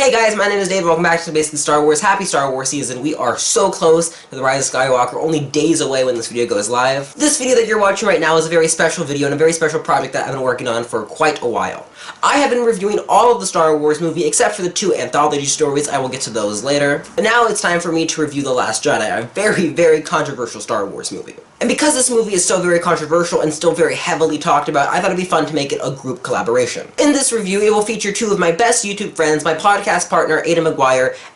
Hey guys, my name is David. Welcome back to Basically Star Wars. Happy Star Wars season. We are so close to the Rise of Skywalker, only days away when this video goes live. This video that you're watching right now is a very special video and a very special project that I've been working on for quite a while. I have been reviewing all of the Star Wars movie except for the 2 anthology stories. I will get to those later. But now it's time for me to review The Last Jedi, a very, very controversial Star Wars movie. And because this movie is so very controversial and still very heavily talked about, I thought it'd be fun to make it a group collaboration. In this review, it will feature 2 of my best YouTube friends, my podcast partner Aidan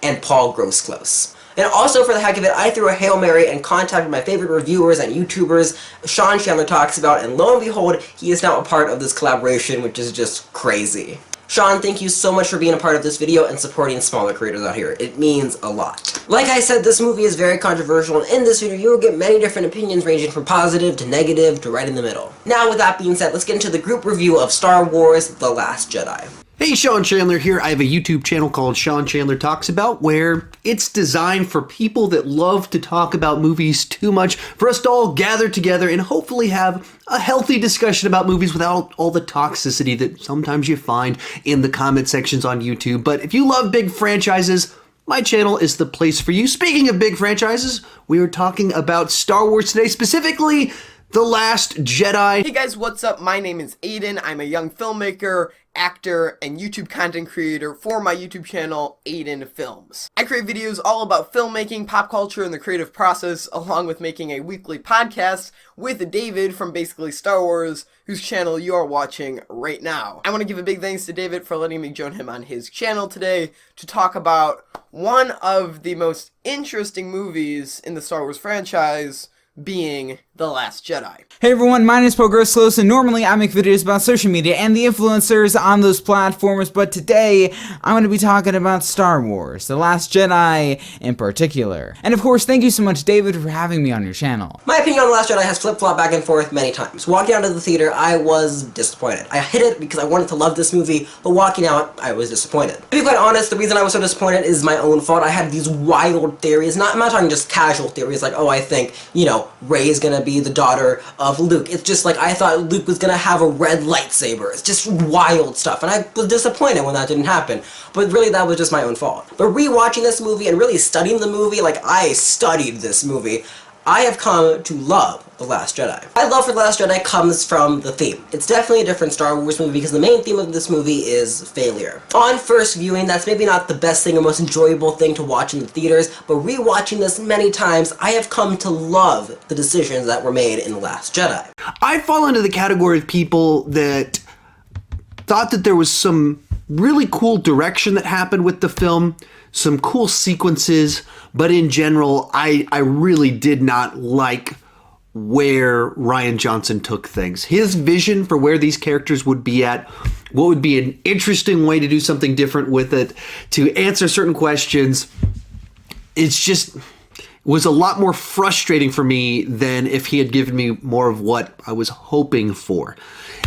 and Paul Groseclose. And also, for the heck of it, I threw a Hail Mary and contacted my favorite reviewers and YouTubers, Chandler talks about, and lo and behold, he is now a part of this collaboration, which is just crazy. Sean, thank you so much for being a part of this video and supporting smaller creators out here. It means a lot. Like I said, this movie is very controversial, and in this video you will get many different opinions ranging from positive to negative to right in the middle. Now, with that being said, let's get into the group review of Star Wars The Last Jedi. Hey, Sean Chandler here. I have a YouTube channel called Sean Chandler Talks About, where it's designed for people that love to talk about movies too much, for us to all gather together and hopefully have a healthy discussion about movies without all the toxicity that sometimes you find in the comment sections on YouTube. But if you love big franchises, my channel is the place for you. Speaking of big franchises, we are talking about Star Wars today, specifically The Last Jedi. Hey guys, what's up? My name is Aidan. I'm a young filmmaker, actor, and YouTube content creator for my YouTube channel, Aidan Films. I create videos all about filmmaking, pop culture, and the creative process, along with making a weekly podcast with David from Basically Star Wars, whose channel you are watching right now. I want to give a big thanks to David for letting me join him on his channel today to talk about one of the most interesting movies in the Star Wars franchise, being The Last Jedi. Hey everyone, my name is Paul Groseclose, and normally I make videos about social media and the influencers on those platforms, but today I'm going to be talking about Star Wars, The Last Jedi in particular. And of course, thank you so much, David, for having me on your channel. My opinion on The Last Jedi has flip-flopped back and forth many times. Walking out of the theater, I was disappointed. I hit it because I wanted to love this movie, but walking out, I was disappointed. To be quite honest, the reason I was so disappointed is my own fault. I had these wild theories. I'm not talking just casual theories like, oh, I think, Rey is gonna be the daughter of Luke. It's just like, I thought Luke was gonna have a red lightsaber. It's just wild stuff, and I was disappointed when that didn't happen. But really, that was just my own fault. But rewatching this movie and really studying the movie, like I studied this movie, I have come to love The Last Jedi. My love for The Last Jedi comes from the theme. It's definitely a different Star Wars movie because the main theme of this movie is failure. On first viewing, that's maybe not the best thing or most enjoyable thing to watch in the theaters, but rewatching this many times, I have come to love the decisions that were made in The Last Jedi. I fall into the category of people that thought that there was some really cool direction that happened with the film, some cool sequences, but in general, I really did not like where Rian Johnson took things. His vision for where these characters would be at, what would be an interesting way to do something different with it, to answer certain questions, was a lot more frustrating for me than if he had given me more of what I was hoping for.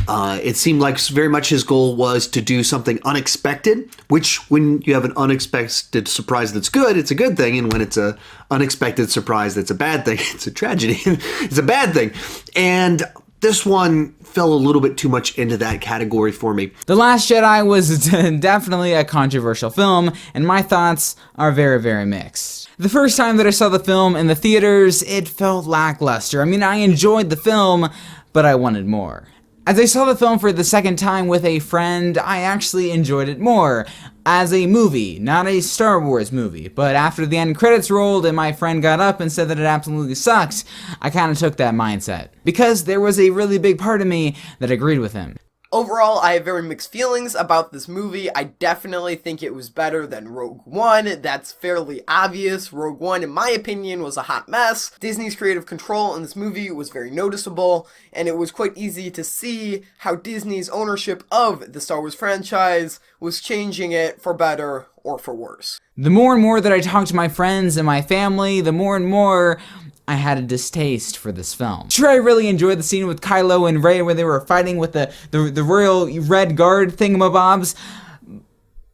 It seemed like very much his goal was to do something unexpected, which when you have an unexpected surprise that's good, it's a good thing. And when it's an unexpected surprise that's a bad thing, it's a tragedy. It's a bad thing. And this one fell a little bit too much into that category for me. The Last Jedi was definitely a controversial film, and my thoughts are very, very mixed. The first time that I saw the film in the theaters, it felt lackluster. I mean, I enjoyed the film, but I wanted more. As I saw the film for the second time with a friend, I actually enjoyed it more. As a movie, not a Star Wars movie. But after the end credits rolled and my friend got up and said that it absolutely sucked, I kind of took that mindset. Because there was a really big part of me that agreed with him. Overall, I have very mixed feelings about this movie. I definitely think it was better than Rogue One. That's fairly obvious. Rogue One, in my opinion, was a hot mess. Disney's creative control in this movie was very noticeable, and it was quite easy to see how Disney's ownership of the Star Wars franchise was changing it for better or for worse. The more and more that I talked to my friends and my family, the more and more I had a distaste for this film. Sure, I really enjoyed the scene with Kylo and Rey where they were fighting with the royal red guard thingamabobs,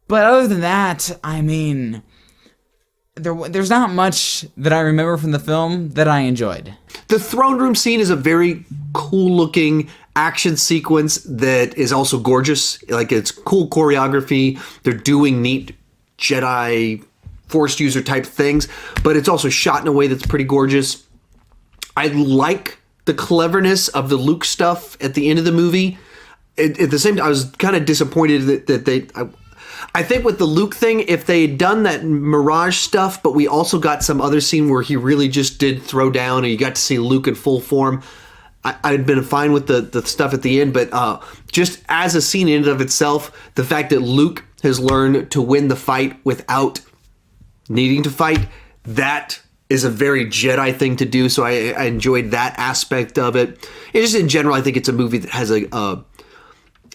but other than that, I mean, there's not much that I remember from the film that I enjoyed. The throne room scene is a very cool looking action sequence that is also gorgeous. Like, it's cool choreography. They're doing neat Jedi Force user type things, but it's also shot in a way that's pretty gorgeous. I like the cleverness of the Luke stuff at the end of the movie. At the same time, I was kind of disappointed that they... I think with the Luke thing, if they had done that Mirage stuff, but we also got some other scene where he really just did throw down and you got to see Luke in full form, I'd been fine with the stuff at the end. But just as a scene in and of itself, the fact that Luke has learned to win the fight without needing to fight, that is a very Jedi thing to do. So I enjoyed that aspect of it. It's just in general, I think it's a movie that has a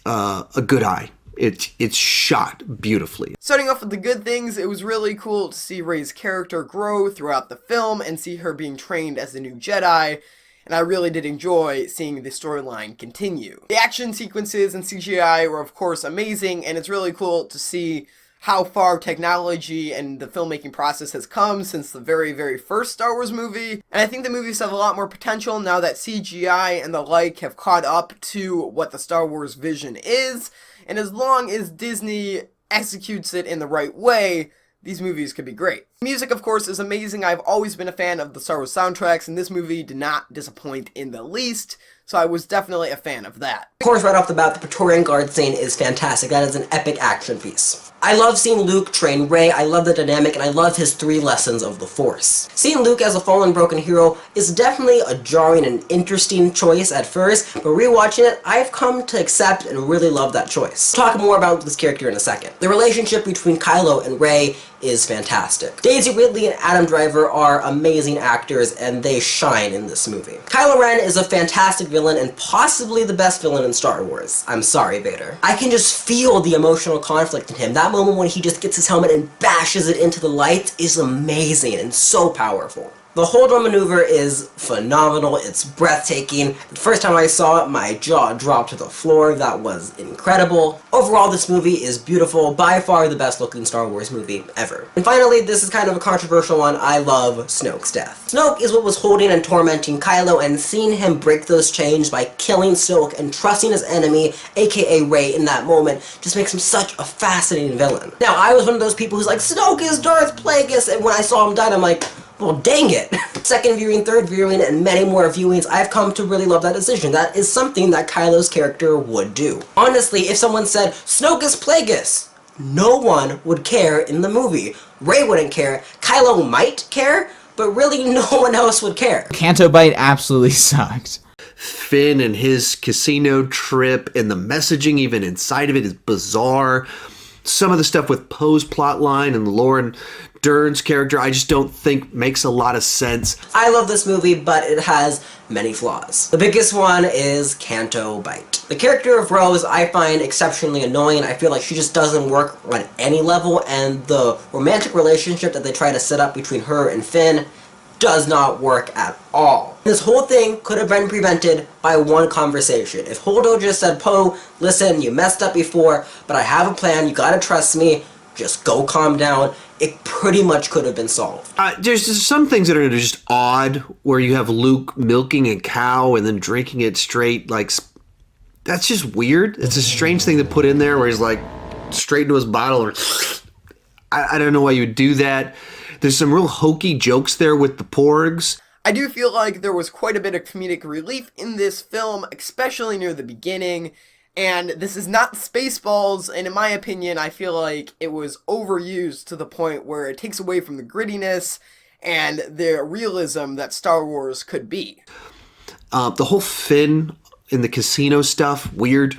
good eye. It's shot beautifully. Starting off with the good things, it was really cool to see Rey's character grow throughout the film and see her being trained as a new Jedi, and I really did enjoy seeing the storyline continue. The action sequences and CGI were of course amazing, and it's really cool to see how far technology and the filmmaking process has come since the very, very first Star Wars movie. And I think the movies have a lot more potential now that CGI and the like have caught up to what the Star Wars vision is. And as long as Disney executes it in the right way, these movies could be great. Music, of course, is amazing. I've always been a fan of the Star Wars soundtracks, and this movie did not disappoint in the least, so I was definitely a fan of that. Of course, right off the bat, the Praetorian Guard scene is fantastic. That is an epic action piece. I love seeing Luke train Rey, I love the dynamic, and I love his 3 lessons of the Force. Seeing Luke as a fallen broken hero is definitely a jarring and interesting choice at first, but rewatching it, I've come to accept and really love that choice. We'll talk more about this character in a second. The relationship between Kylo and Rey is fantastic. Daisy Ridley and Adam Driver are amazing actors, and they shine in this movie. Kylo Ren is a fantastic villain and possibly the best villain in Star Wars. I'm sorry, Vader. I can just feel the emotional conflict in him. That moment when he just gets his helmet and bashes it into the light is amazing and so powerful. The hold-on maneuver is phenomenal, it's breathtaking. The first time I saw it, my jaw dropped to the floor. That was incredible. Overall, this movie is beautiful, by far the best looking Star Wars movie ever. And finally, this is kind of a controversial one, I love Snoke's death. Snoke is what was holding and tormenting Kylo, and seeing him break those chains by killing Snoke and trusting his enemy, aka Rey, in that moment, just makes him such a fascinating villain. Now, I was one of those people who's like, Snoke is Darth Plagueis, and when I saw him die, I'm like, well, dang it. Second viewing, third viewing, and many more viewings, I've come to really love that decision. That is something that Kylo's character would do. Honestly, if someone said, Snoke is Plagueis, no one would care in the movie. Rey wouldn't care. Kylo might care, but really no one else would care. Canto Bite absolutely sucked. Finn and his casino trip and the messaging even inside of it is bizarre. Some of the stuff with Poe's plotline and Lauren Dern's character, I just don't think makes a lot of sense. I love this movie, but it has many flaws. The biggest one is Canto Bite. The character of Rose I find exceptionally annoying. I feel like she just doesn't work on any level, and the romantic relationship that they try to set up between her and Finn does not work at all. This whole thing could have been prevented by one conversation. If Holdo just said, Poe, listen, you messed up before, but I have a plan, you gotta trust me, just go calm down, it pretty much could have been solved. There's just some things that are just odd, where you have Luke milking a cow and then drinking it straight, like, that's just weird. It's a strange thing to put in there, where he's like, straight into his bottle, or I don't know why you would do that. There's some real hokey jokes there with the porgs. I do feel like there was quite a bit of comedic relief in this film, especially near the beginning, and this is not Spaceballs, and in my opinion, I feel like it was overused to the point where it takes away from the grittiness and the realism that Star Wars could be. The whole Finn in the casino stuff, weird.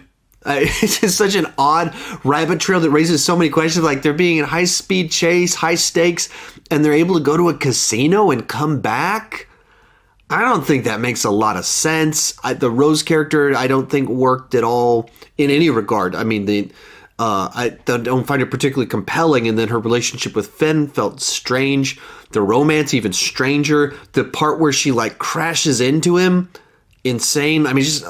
It's just such an odd rabbit trail that raises so many questions. Like, they're being in a high-speed chase, high stakes, and they're able to go to a casino and come back? I don't think that makes a lot of sense. The Rose character, I don't think worked at all in any regard. I mean, I don't find it particularly compelling, and then her relationship with Finn felt strange. The romance, even stranger. The part where she, like, crashes into him, insane. I mean, just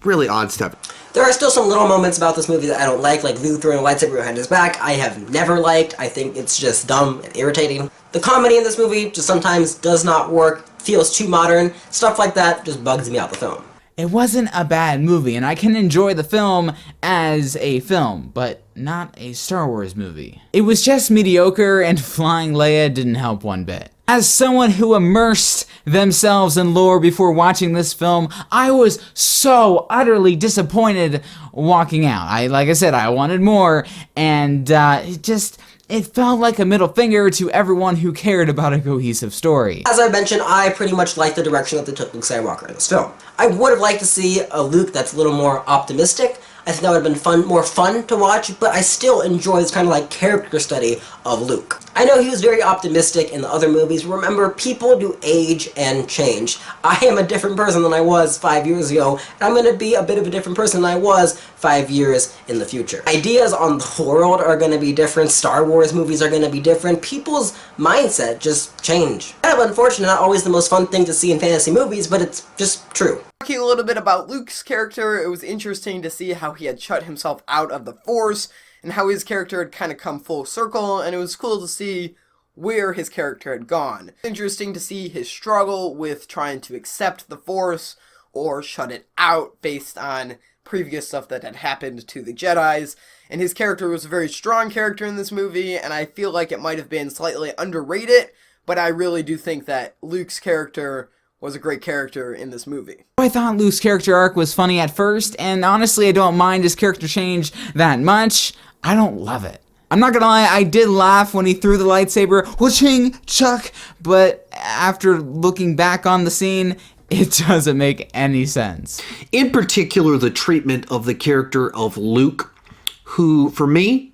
really odd stuff. There are still some little moments about this movie that I don't like Luke throwing a lightsaber behind his back. I have never liked. I think it's just dumb and irritating. The comedy in this movie just sometimes does not work, feels too modern. Stuff like that just bugs me out the film. It wasn't a bad movie, and I can enjoy the film as a film, but not a Star Wars movie. It was just mediocre, and flying Leia didn't help one bit. As someone who immersed themselves in lore before watching this film, I was so utterly disappointed walking out. Like I said, I wanted more, and it felt like a middle finger to everyone who cared about a cohesive story. As I mentioned, I pretty much like the direction that they took Luke Skywalker in this film. I would have liked to see a Luke that's a little more optimistic. I think that would have been more fun to watch, but I still enjoy this kind of like character study of Luke. I know he was very optimistic in the other movies. Remember, people do age and change. I am a different person than I was 5 years ago, and I'm going to be a bit of a different person than I was 5 years in the future. Ideas on the world are going to be different. Star Wars movies are going to be different. People's mindset just change. Kind of unfortunate, not always the most fun thing to see in fantasy movies, but it's just true. Talking a little bit about Luke's character, it was interesting to see how he had shut himself out of the Force, and how his character had kind of come full circle, and it was cool to see where his character had gone. Interesting to see his struggle with trying to accept the Force, or shut it out based on previous stuff that had happened to the Jedis, and his character was a very strong character in this movie, and I feel like it might have been slightly underrated, but I really do think that Luke's character was a great character in this movie. I thought Luke's character arc was funny at first, and honestly I don't mind his character change that much. I don't love it. I'm not gonna lie, I did laugh when he threw the lightsaber, whooshing, chuck, but after looking back on the scene, it doesn't make any sense. In particular, the treatment of the character of Luke, who, for me,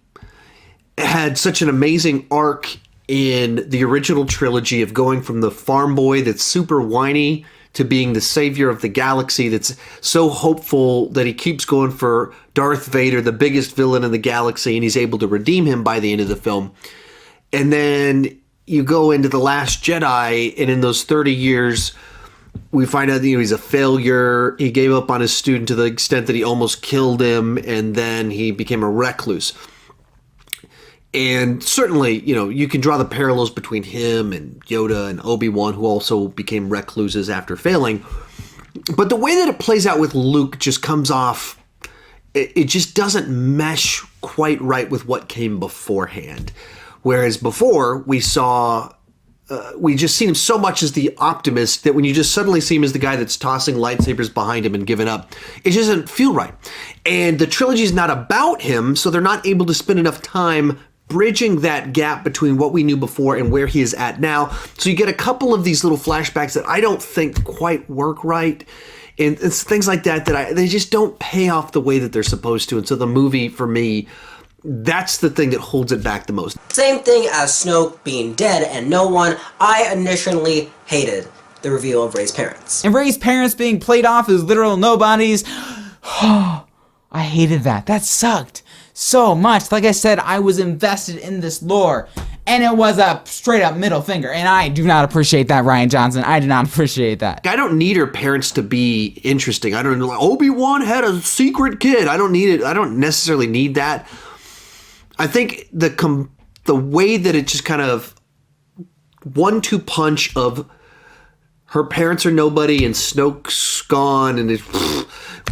had such an amazing arc in the original trilogy of going from the farm boy that's super whiny to being the savior of the galaxy that's so hopeful that he keeps going for Darth Vader, the biggest villain in the galaxy, and he's able to redeem him by the end of the film. And then you go into The Last Jedi, and in those 30 years, we find out that he's a failure. He gave up on his student to the extent that he almost killed him, and then he became a recluse. And certainly, you can draw the parallels between him and Yoda and Obi-Wan, who also became recluses after failing. But the way that it plays out with Luke just comes off, it just doesn't mesh quite right with what came beforehand. Whereas before, we just seen him so much as the optimist that when you just suddenly see him as the guy that's tossing lightsabers behind him and giving up, it just doesn't feel right. And the trilogy is not about him, so they're not able to spend enough time bridging that gap between what we knew before and where he is at now. So you get a couple of these little flashbacks that I don't think quite work right. And it's things like that they just don't pay off the way that they're supposed to. And so the movie, for me, that's the thing that holds it back the most. Same thing as Snoke being dead and no one. I initially hated the reveal of Rey's parents. And Rey's parents being played off as literal nobodies. I hated that. That sucked so much. Like I said, I was invested in this lore, and it was a straight up middle finger, and I do not appreciate that, Rian Johnson. I do not appreciate that. I don't need her parents to be interesting. I don't know, like, Obi-Wan had a secret kid. I don't need it. I don't necessarily need that. I think the way that it just kind of 1-2 punch of her parents are nobody and Snoke's gone and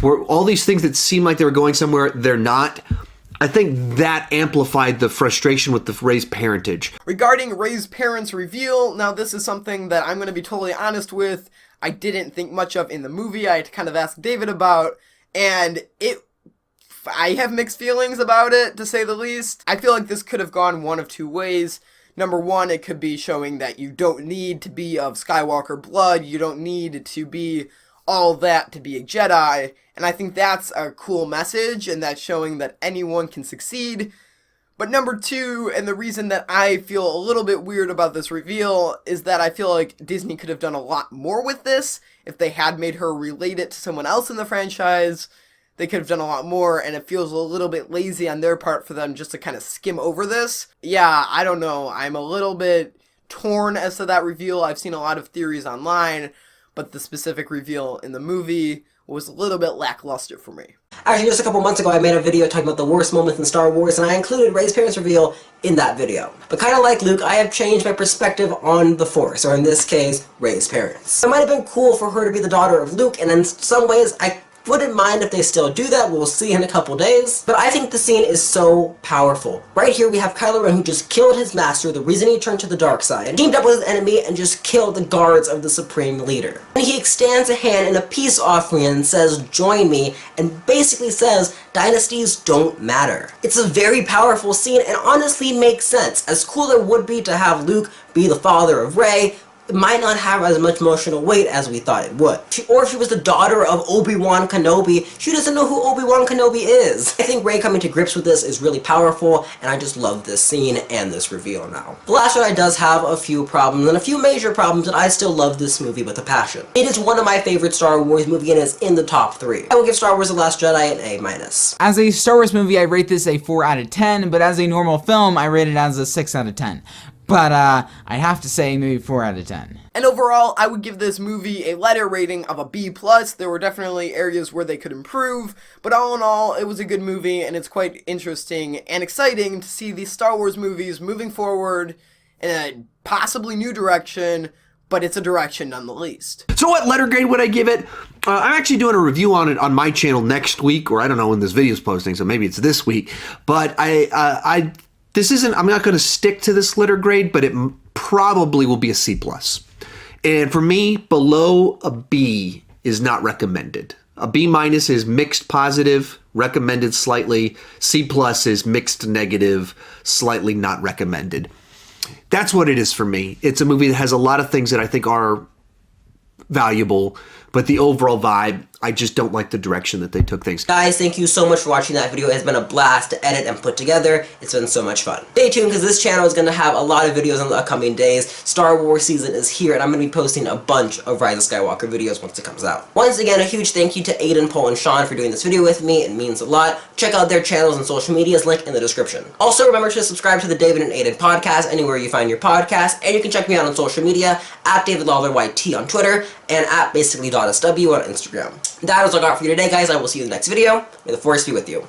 were all these things that seem like they were going somewhere, they're not. I think that amplified the frustration with the Rey's parentage. Regarding Rey's parents' reveal, now this is something that I'm going to be totally honest with, I didn't think much of in the movie. I had to kind of ask David about, and I have mixed feelings about it, to say the least. I feel like this could have gone one of two ways. Number one, it could be showing that you don't need to be of Skywalker blood, you don't need to be all that to be a Jedi, and I think that's a cool message, and that's showing that anyone can succeed. But number two, and the reason that I feel a little bit weird about this reveal, is that I feel like Disney could have done a lot more with this. If they had made her relate it to someone else in the franchise, they could have done a lot more, and it feels a little bit lazy on their part for them just to kind of skim over this. Yeah, I don't know, I'm a little bit torn as to that reveal. I've seen a lot of theories online, but the specific reveal in the movie was a little bit lackluster for me. Actually, just a couple months ago, I made a video talking about the worst moments in Star Wars, and I included Rey's parents' reveal in that video. But kind of like Luke, I have changed my perspective on the Force, or in this case, Rey's parents. It might have been cool for her to be the daughter of Luke, and in some ways, I wouldn't mind if they still do that. We'll see in a couple days. But I think the scene is so powerful. Right here we have Kylo Ren, who just killed his master, the reason he turned to the dark side, teamed up with his enemy and just killed the guards of the Supreme Leader. And he extends a hand in a peace offering and says, "Join me," and basically says, dynasties don't matter. It's a very powerful scene and honestly makes sense. As cool it would be to have Luke be the father of Rey, it might not have as much emotional weight as we thought it would. Or if she was the daughter of Obi-Wan Kenobi, she doesn't know who Obi-Wan Kenobi is. I think Rey coming to grips with this is really powerful, and I just love this scene and this reveal now. The Last Jedi does have a few problems, and a few major problems, but I still love this movie with a passion. It is one of my favorite Star Wars movies and is in the top 3. I will give Star Wars The Last Jedi an A-. As a Star Wars movie, I rate this a 4 out of 10, but as a normal film, I rate it as a 6 out of 10. But I have to say maybe 4 out of 10. And overall, I would give this movie a letter rating of a B+. There were definitely areas where they could improve, but all in all, it was a good movie, and it's quite interesting and exciting to see these Star Wars movies moving forward in a possibly new direction, but it's a direction none the least. So what letter grade would I give it? I'm actually doing a review on it on my channel next week, or I don't know when this video's posting, so maybe it's this week. But I'm not going to stick to this letter grade, but it probably will be a C+. And for me, below a B is not recommended. A B- is mixed positive, recommended slightly. C+ is mixed negative, slightly not recommended. That's what it is for me. It's a movie that has a lot of things that I think are valuable, but the overall vibe, I just don't like the direction that they took things. Guys, thank you so much for watching that video. It has been a blast to edit and put together. It's been so much fun. Stay tuned because this channel is going to have a lot of videos in the upcoming days. Star Wars season is here and I'm going to be posting a bunch of Rise of Skywalker videos once it comes out. Once again, a huge thank you to Aidan, Paul, and Sean for doing this video with me. It means a lot. Check out their channels and social medias, link in the description. Also, remember to subscribe to the David and Aidan podcast anywhere you find your podcast, and you can check me out on social media at DavidLawlerYT on Twitter and at basically.sw on Instagram. That is all I got for you today, guys. I will see you in the next video. May the Force be with you.